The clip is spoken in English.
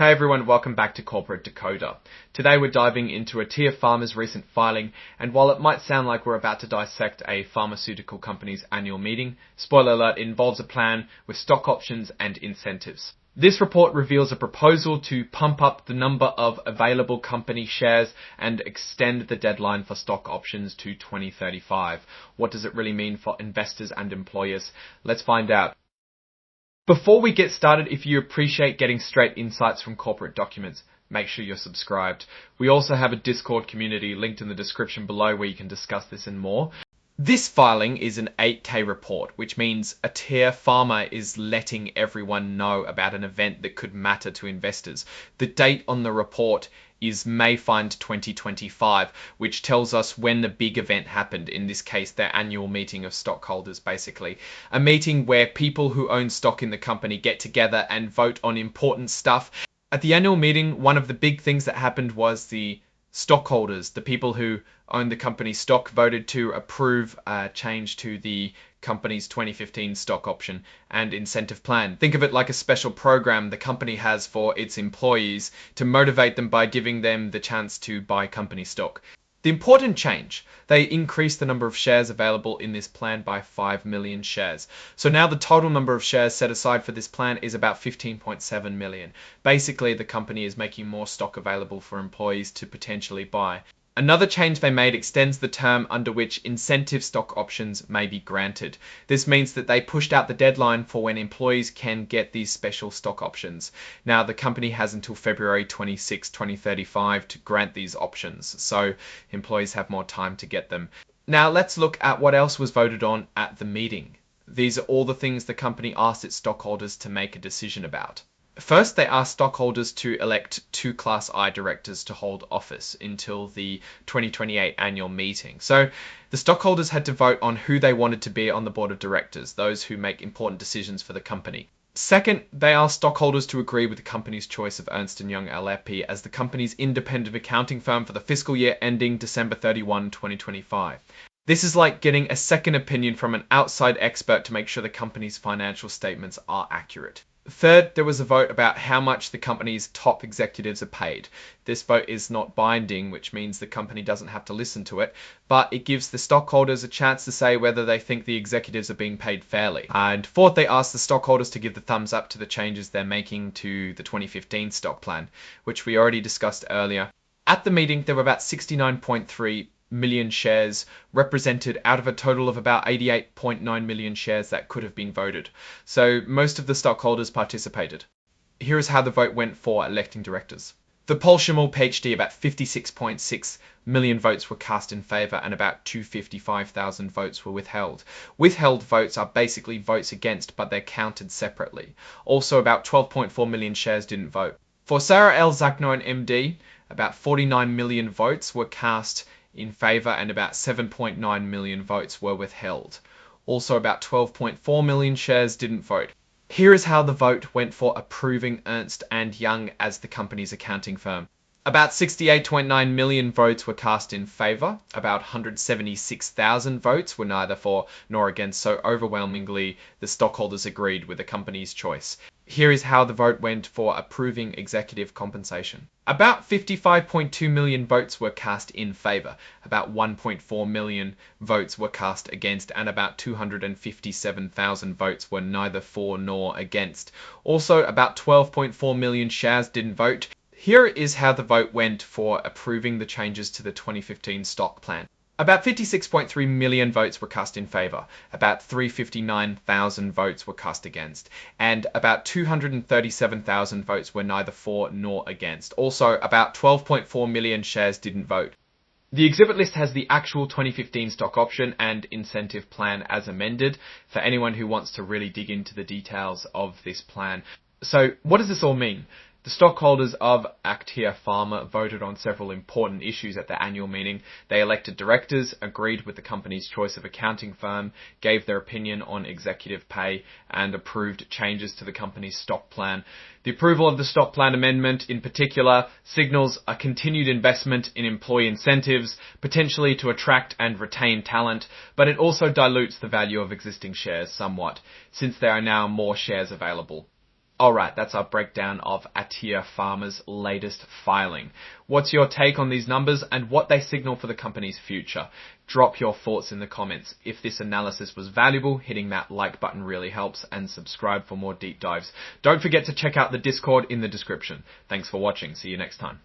Hey everyone, welcome back to Corporate Decoder. Today we're diving into aTyr Pharma's recent filing, and while it might sound like we're about to dissect a pharmaceutical company's annual meeting, spoiler alert, it involves a plan with stock options and incentives. This report reveals a proposal to pump up the number of available company shares and extend the deadline for stock options to 2035. What does it really mean for investors and employers? Let's find out. Before we get started, if you appreciate getting straight insights from corporate documents, make sure you're subscribed. We also have a Discord community linked in the description below where you can discuss this and more. This filing is an 8K report, which means aTyr Pharma is letting everyone know about an event that could matter to investors. The date on the report is May 5, 2025, which tells us when the big event happened, in this case their annual meeting of stockholders basically. A meeting where people who own stock in the company get together and vote on important stuff. At the annual meeting, one of the big things that happened was the stockholders, the people who own the company's stock, voted to approve a change to the company's 2015 stock option and incentive plan. Think of it like a special program the company has for its employees to motivate them by giving them the chance to buy company stock. The important change, they increased the number of shares available in this plan by 5 million shares. So now the total number of shares set aside for this plan is about 15.7 million. Basically, the company is making more stock available for employees to potentially buy. Another change they made extends the term under which incentive stock options may be granted. This means that they pushed out the deadline for when employees can get these special stock options. Now, the company has until February 26, 2035 to grant these options, so employees have more time to get them. Now, let's look at what else was voted on at the meeting. These are all the things the company asked its stockholders to make a decision about. First, they asked stockholders to elect 2 Class I directors to hold office until the 2028 annual meeting. So the stockholders had to vote on who they wanted to be on the board of directors, those who make important decisions for the company. Second, they asked stockholders to agree with the company's choice of Ernst & Young LLP as the company's independent accounting firm for the fiscal year ending December 31, 2025. This is like getting a second opinion from an outside expert to make sure the company's financial statements are accurate. Third, there was a vote about how much the company's top executives are paid. This vote is not binding, which means the company doesn't have to listen to it, but it gives the stockholders a chance to say whether they think the executives are being paid fairly. And fourth, they asked the stockholders to give the thumbs up to the changes they're making to the 2015 stock plan, which we already discussed earlier. At the meeting, there were about 69.3 million shares represented out of a total of about 88.9 million shares that could have been voted. So most of the stockholders participated. Here is how the vote went for electing directors. For Paul Schimmel, PhD, about 56.6 million votes were cast in favour and about 255,000 votes were withheld. Withheld votes are basically votes against, but they're counted separately. Also, about 12.4 million shares didn't vote. For Sarah L. Zagnon, MD, about 49 million votes were cast in favour and about 7.9 million votes were withheld. Also, about 12.4 million shares didn't vote. Here is how the vote went for approving Ernst & Young as the company's accounting firm. About 68.9 million votes were cast in favour. About 176,000 votes were neither for nor against, so overwhelmingly the stockholders agreed with the company's choice. Here is how the vote went for approving executive compensation. About 55.2 million votes were cast in favour, about 1.4 million votes were cast against, and about 257,000 votes were neither for nor against. Also, about 12.4 million shares didn't vote. Here is how the vote went for approving the changes to the 2015 stock plan. About 56.3 million votes were cast in favour, about 359,000 votes were cast against, and about 237,000 votes were neither for nor against. Also, about 12.4 million shares didn't vote. The exhibit list has the actual 2015 stock option and incentive plan as amended for anyone who wants to really dig into the details of this plan. So, what does this all mean? The stockholders of aTyr Pharma voted on several important issues at their annual meeting. They elected directors, agreed with the company's choice of accounting firm, gave their opinion on executive pay, and approved changes to the company's stock plan. The approval of the stock plan amendment, in particular, signals a continued investment in employee incentives, potentially to attract and retain talent, but it also dilutes the value of existing shares somewhat, since there are now more shares available. Alright, that's our breakdown of aTyr Pharma's latest filing. What's your take on these numbers and what they signal for the company's future? Drop your thoughts in the comments. If this analysis was valuable, hitting that like button really helps, and subscribe for more deep dives. Don't forget to check out the Discord in the description. Thanks for watching. See you next time.